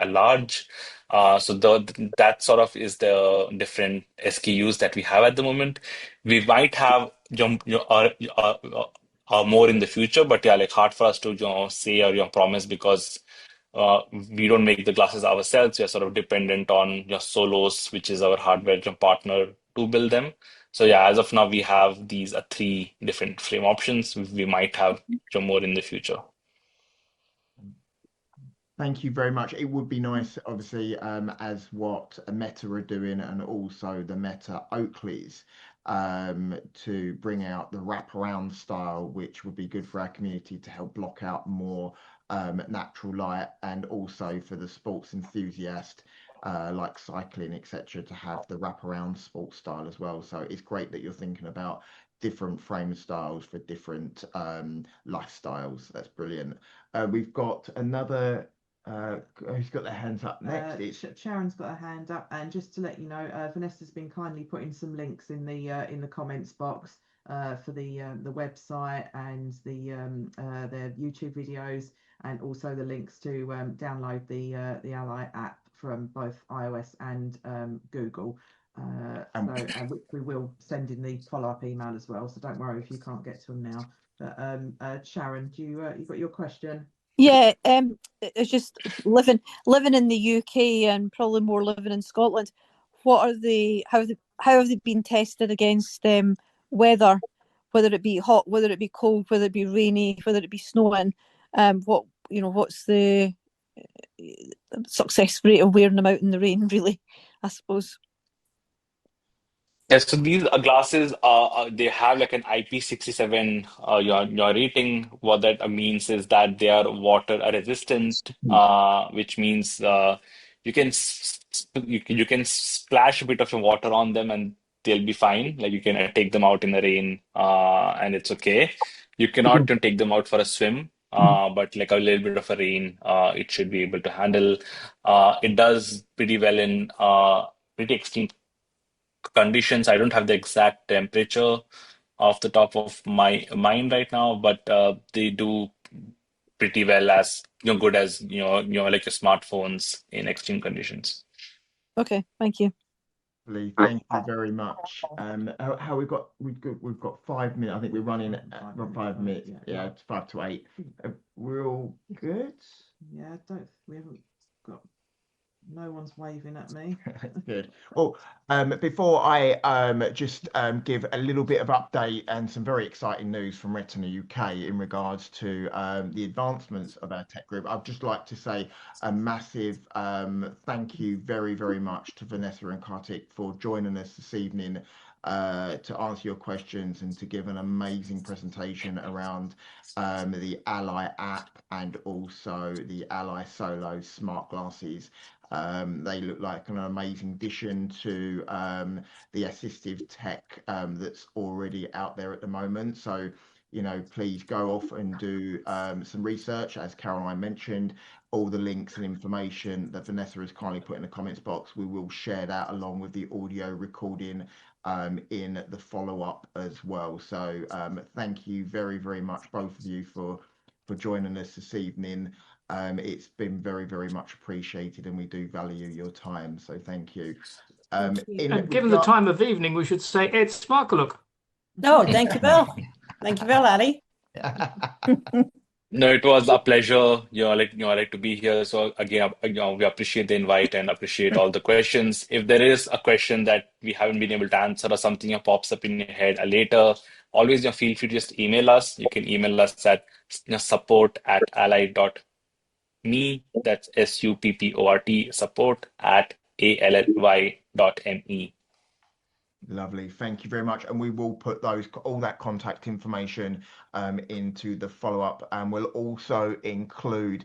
a large. So that sort of is the different SKUs that we have at the moment. We might have more in the future, but yeah, like hard for us to say or promise because we don't make the glasses ourselves. We are sort of dependent on Solos, which is our hardware partner, to build them. So yeah, as of now, we have these three different frame options. We might have more in the future. Thank you very much. It would be nice, obviously, as what Meta are doing and also the Meta Oakleys, to bring out the wraparound style, which would be good for our community to help block out more natural light, and also for the sports enthusiast like cycling, etc., to have the wraparound sports style as well. So it's great that you're thinking about different frame styles for different lifestyles. That's brilliant. We've got another. Who's got their hands up next? Sharon's got her hand up, and just to let you know, Vanessa's been kindly putting some links in the comments box for the website and their YouTube videos, and also the links to download the Ally app from both iOS and Google. Which we will send in the follow-up email as well. So don't worry if you can't get to them now. But Sharon, do you got your question? Yeah, it's just living in the UK and probably more living in Scotland. What are they? How have they been tested against weather, whether it be hot, whether it be cold, whether it be rainy, whether it be snowing? What's the success rate of wearing them out in the rain? Really, I suppose. Yeah, so these glasses they have like an IP67 your rating. What that means is that they are water resistant, which means you can splash a bit of water on them and they'll be fine. Like you can take them out in the rain and it's okay. You cannot take them out for a swim, but like a little bit of a rain, it should be able to handle. It does pretty well in pretty extreme conditions. I don't have the exact temperature off the top of my mind right now, but they do pretty well, as good as like your smartphones in extreme conditions. Okay, thank you. Thank you very much. How we've got 5 minutes. I think we're running 5 minutes. Yeah, it's 5 to 8. We're all good. Yeah, we haven't got. No one's waving at me. Good. Well, before I just give a little bit of update and some very exciting news from Retina UK in regards to the advancements of our tech group, I'd just like to say a massive thank you very, very much to Vanessa and Karthik for joining us this evening to answer your questions and to give an amazing presentation around the Ally app and also the Ally Solo smart glasses. They look like an amazing addition to the assistive tech that's already out there at the moment. So, you know, please go off and do some research. As Caroline mentioned, all the links and information that Vanessa has kindly put in the comments box, we will share that along with the audio recording in the follow-up as well. So thank you very, very much, both of you, for joining us this evening. It's been very, very much appreciated, and we do value your time. So thank you. Thank you. And given the time of evening, we should say Ed Sparkalook. No, thank you, Bill. Thank you, Bill, Ali. No, it was a pleasure, like to be here. So again, we appreciate the invite and appreciate all the questions. If there is a question that we haven't been able to answer or something that pops up in your head later, always feel free to just email us. You can email us at support@ally.me. That's SUPPORT, support@ALLY.me. Lovely, thank you very much. And we will put all that contact information into the follow-up, and we'll also include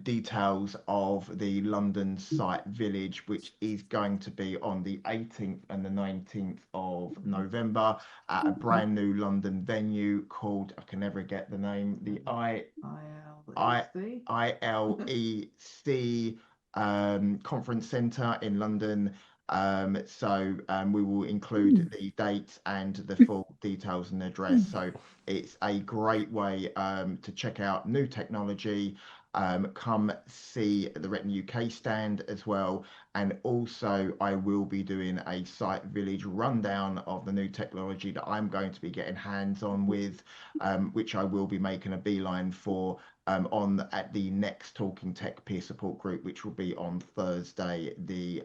details of the London site Village, which is going to be on the 18th and the 19th of November at a brand new London venue called, I can never get the name, the ILEC Conference Centre in London. So we will include the date and the full details and address. So it's a great way to check out new technology. Come see the Retina UK stand as well. And also I will be doing a site Village rundown of the new technology that I'm going to be getting hands on with, which I will be making a beeline for at the next Talking Tech peer support group, which will be on Thursday, the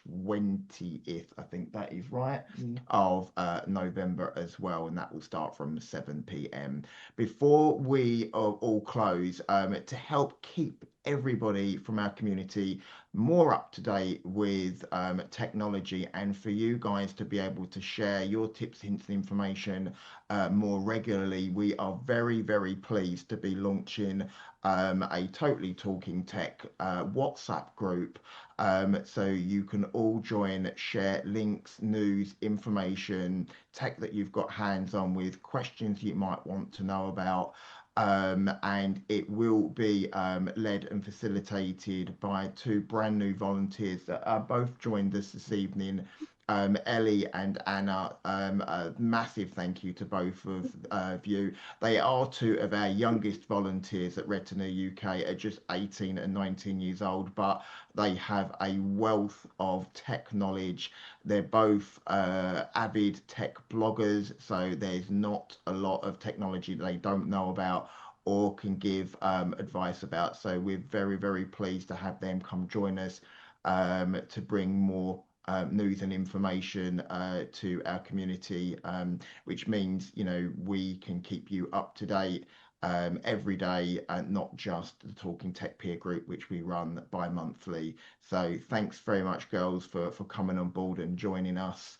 20th, I think that is right, of November as well, and that will start from 7 p.m. Before we all close, to help keep everybody from our community more up to date with technology, and for you guys to be able to share your tips, hints, and information more regularly, we are very, very pleased to be launching a Totally Talking Tech WhatsApp group. So you can all join, share links, news, information, tech that you've got hands on with, questions you might want to know about. And it will be led and facilitated by two brand new volunteers that are both joined us this evening, Ellie and Anna. A massive thank you to both of you. They are two of our youngest volunteers at Retina UK, at just 18 and 19 years old, but they have a wealth of tech knowledge. They're both avid tech bloggers, so there's not a lot of technology that they don't know about or can give advice about. So we're very, very pleased to have them come join us to bring more news and information to our community, which means, you know, we can keep you up to date every day, and not just the Talking Tech peer group, which we run bi-monthly. So thanks very much, girls, for coming on board and joining us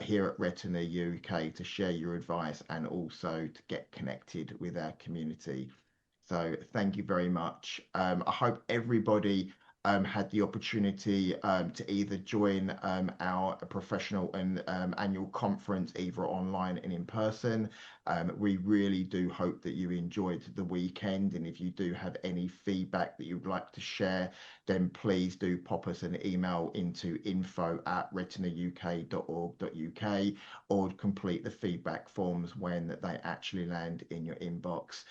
here at Retina UK to share your advice and also to get connected with our community. So thank you very much. I hope everybody had the opportunity to either join our professional and annual conference, either online and in person. We really do hope that you enjoyed the weekend, and if you do have any feedback that you'd like to share, then please do pop us an email into info@retinauk.org.uk, or complete the feedback forms when they actually land in your inbox.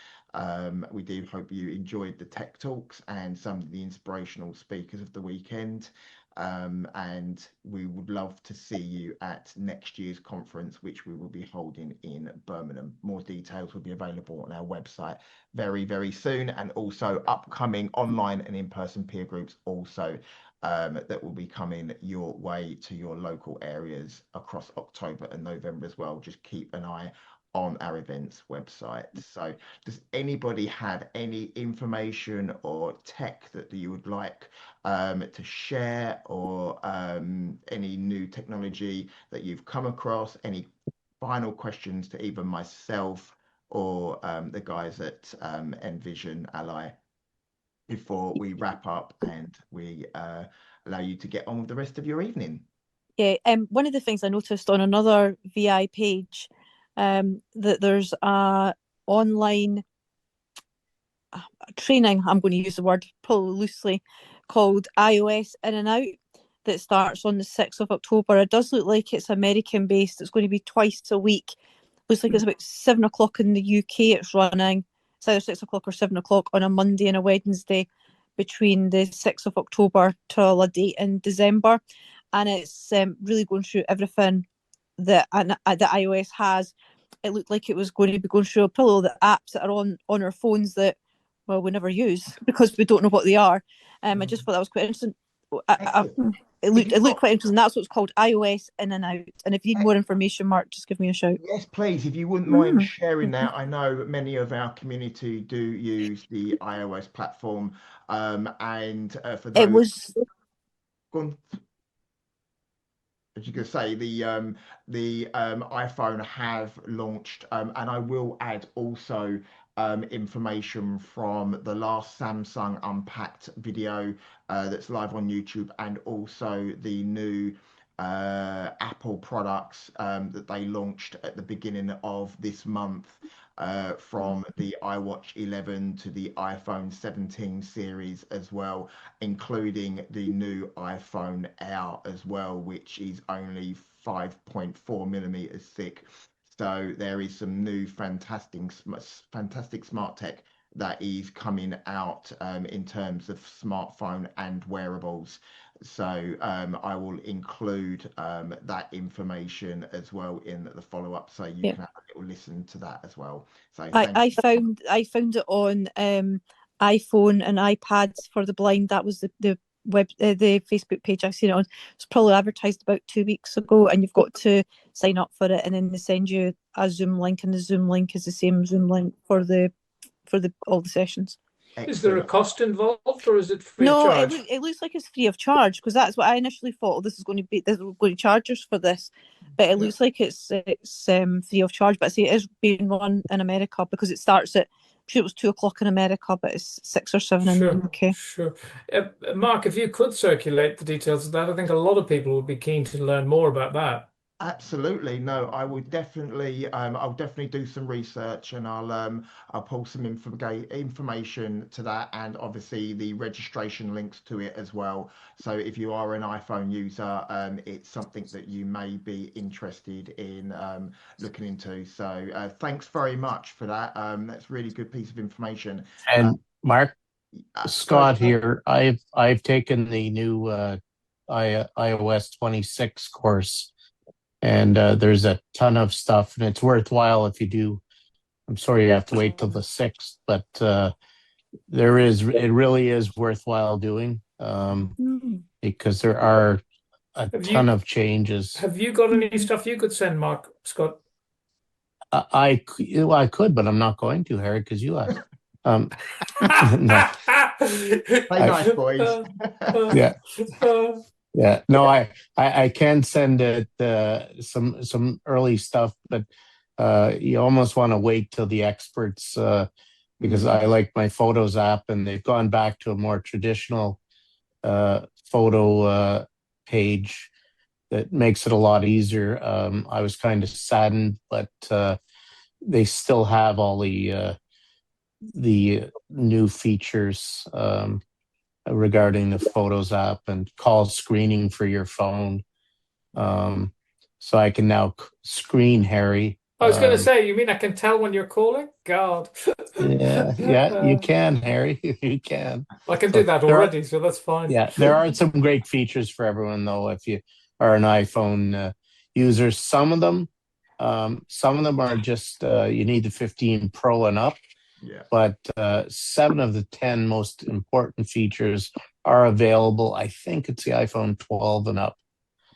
We do hope you enjoyed the tech talks and some of the inspirational speakers of the weekend, and we would love to see you at next year's conference, which we will be holding in Birmingham. More details will be available on our website very, very soon, and also upcoming online and in-person peer groups also that will be coming your way to your local areas across October and November as well. Just keep an eye on our events website. So does anybody have any information or tech that you would like to share, or any new technology that you've come across? Any final questions to either myself or the guys at Envision Ally? before we wrap up and we allow you to get on with the rest of your evening. Yeah, one of the things I noticed on another VI page, that there's a online training, I'm going to use the word probably loosely, called iOS In and Out, that starts on the 6th of October. It does look like it's American based. It's going to be twice a week. Looks like it's about 7 o'clock in the UK it's running. It's either 6 o'clock or 7 o'clock on a Monday and a Wednesday between the 6th of October till a date in December. And it's really going through everything that iOS has. It looked like it was going to be going through probably all the apps that are on our phones that, well, we never use because we don't know what they are. I just thought that was quite interesting. It looked quite interesting. That's what's called iOS In and Out. And if you need more information, Mark, just give me a shout. Yes, please. If you wouldn't mind sharing that, I know many of our community do use the iOS platform, and for those, It was. Go on. As you can say, the iPhone have launched, and I will add also information from the last Samsung Unpacked video that's live on YouTube, and also the new Apple products that they launched at the beginning of this month, from the iWatch 11 to the iPhone 17 series as well, including the new iPhone Air as well, which is only 5.4 millimeters thick. So there is some new fantastic smart tech that is coming out in terms of smartphone and wearables. So I will include that information as well in the follow-up, so you can have a little listen to that as well. So I found it on iPhone and iPads for the blind. That was the Facebook page I seen it on. It's probably advertised about 2 weeks ago, and you've got to sign up for it, and then they send you a Zoom link, and the Zoom link is the same Zoom link for all the sessions. Excellent. Is there a cost involved, or is it free of No, charge? it looks like it's free of charge, because that's what I initially thought. Oh, this is going to charge us for this, but it looks like it's free of charge. But I see it is being run in America because it starts at, I'm sure it was 2 o'clock in America, but it's 6 or 7 in the UK. Sure. Mark, if you could circulate the details of that, I think a lot of people would be keen to learn more about that. Absolutely. No, I would definitely, I'll definitely do some research, and I'll pull some information to that, and obviously the registration links to it as well. So if you are an iPhone user, it's something that you may be interested in looking into. So thanks very much for that. That's a really good piece of information. And Mark, Scott here. I've taken the new iOS 26 course. And there's a ton of stuff, and it's worthwhile if you do. I'm sorry you have to wait till the 6th, but it really is worthwhile doing, because there are a ton of changes. Have you got any stuff you could send, Mark, Scott? I could, but I'm not going to, Harry, because you asked. No. Nice, boys. Yeah. Yeah, no, I can send it some early stuff, but you almost want to wait till the experts, because I like my Photos app, and they've gone back to a more traditional photo page that makes it a lot easier. I was kind of saddened, but they still have all the new features regarding the Photos app and call screening for your phone. So I can now screen Harry. I was going to say, you mean I can tell when you're calling? God. Yeah, you can, Harry. You can. I can do that already, so that's fine. Yeah, there are some great features for everyone, though, if you are an iPhone user. Some of them are just you need the 15 Pro and up. Yeah. But 7 of the 10 most important features are available. I think it's the iPhone 12 and up.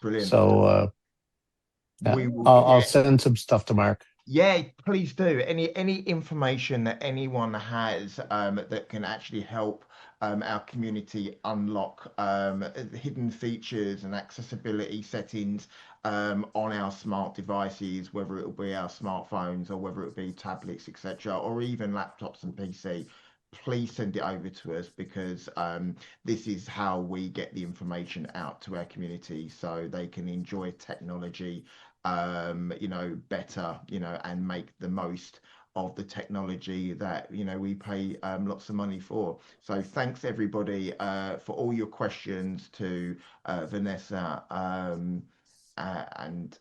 Brilliant. So I'll send some stuff to Mark. Yeah, please do. Any information that anyone has that can actually help our community unlock hidden features and accessibility settings on our smart devices, whether it will be our smartphones or whether it be tablets, etc., or even laptops and PC. please send it over to us, because this is how we get the information out to our community so they can enjoy technology, better, and make the most of the technology that we pay lots of money for. So thanks everybody for all your questions to Vanessa and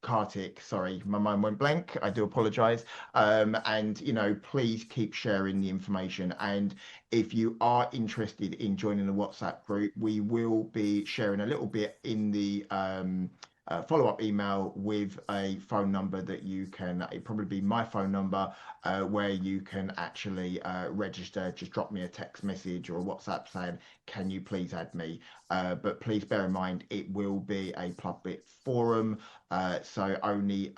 Karthik. Sorry, my mind went blank. I do apologize. And please keep sharing the information. And if you are interested in joining the WhatsApp group, we will be sharing a little bit in the follow-up email with a phone number that you can, it probably be my phone number, where you can actually register. Just drop me a text message or a WhatsApp saying, can you please add me? But please bear in mind, it will be a public forum, so only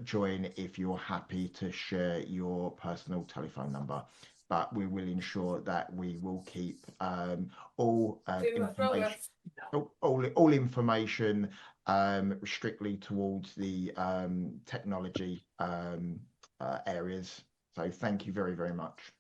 join if you're happy to share your personal telephone number. But we will ensure that we will keep all information strictly towards the technology areas. So thank you very, very much.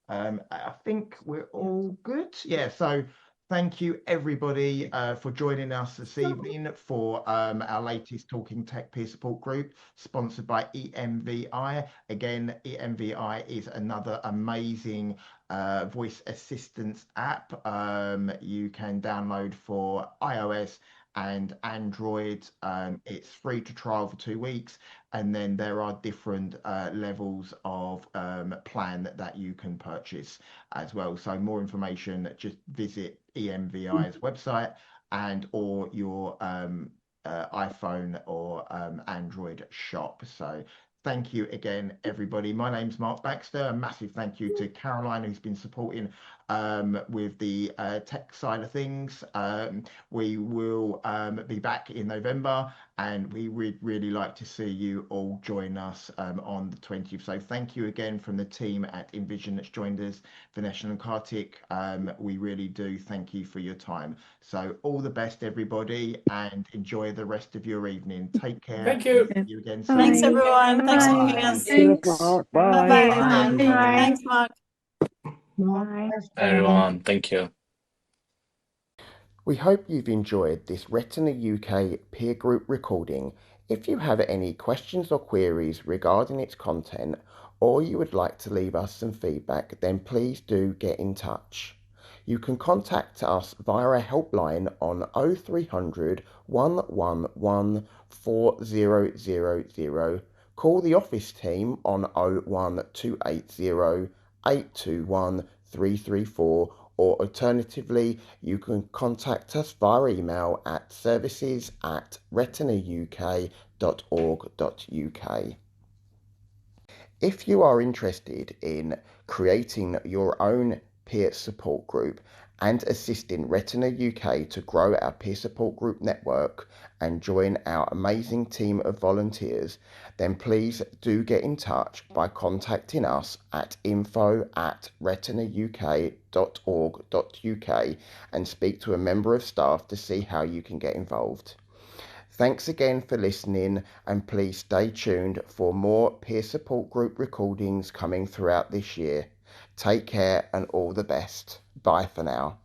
I think we're all good. Yeah, so thank you everybody for joining us this evening for our latest Talking Tech peer support group, sponsored by EMVI. Again, EMVI is another amazing voice assistance app you can download for iOS and Android. It's free to trial for 2 weeks, and then there are different levels of plan that you can purchase as well. So more information, just visit EMVI's website or your iPhone or Android shop. So thank you again, everybody. My name's Mark Baxter. A massive thank you to Caroline, who's been supporting with the tech side of things. We will be back in November, and we would really like to see you all join us on the 20th. So thank you again from the team at Envision that's joined us, Vanessa and Karthik. We really do thank you for your time. So all the best, everybody, and enjoy the rest of your evening. Take care. Thank you. See you again soon. Thanks, everyone. Thanks for Bye. joining us. Cheers, Mark. Bye. Bye-bye. Bye. Thanks, Mark. Bye. Everyone, thank you. We hope you've enjoyed this Retina UK peer group recording. If you have any questions or queries regarding its content, or you would like to leave us some feedback, then please do get in touch. You can contact us via our helpline on 0300 111 4000, call the office team on 01280 821 334, or alternatively, you can contact us via email at services@retinauk.org.uk. If you are interested in creating your own peer support group and assisting Retina UK to grow our peer support group network and join our amazing team of volunteers, then please do get in touch by contacting us at info@retinauk.org.uk and speak to a member of staff to see how you can get involved. Thanks again for listening, and please stay tuned for more peer support group recordings coming throughout this year. Take care and all the best. Bye for now.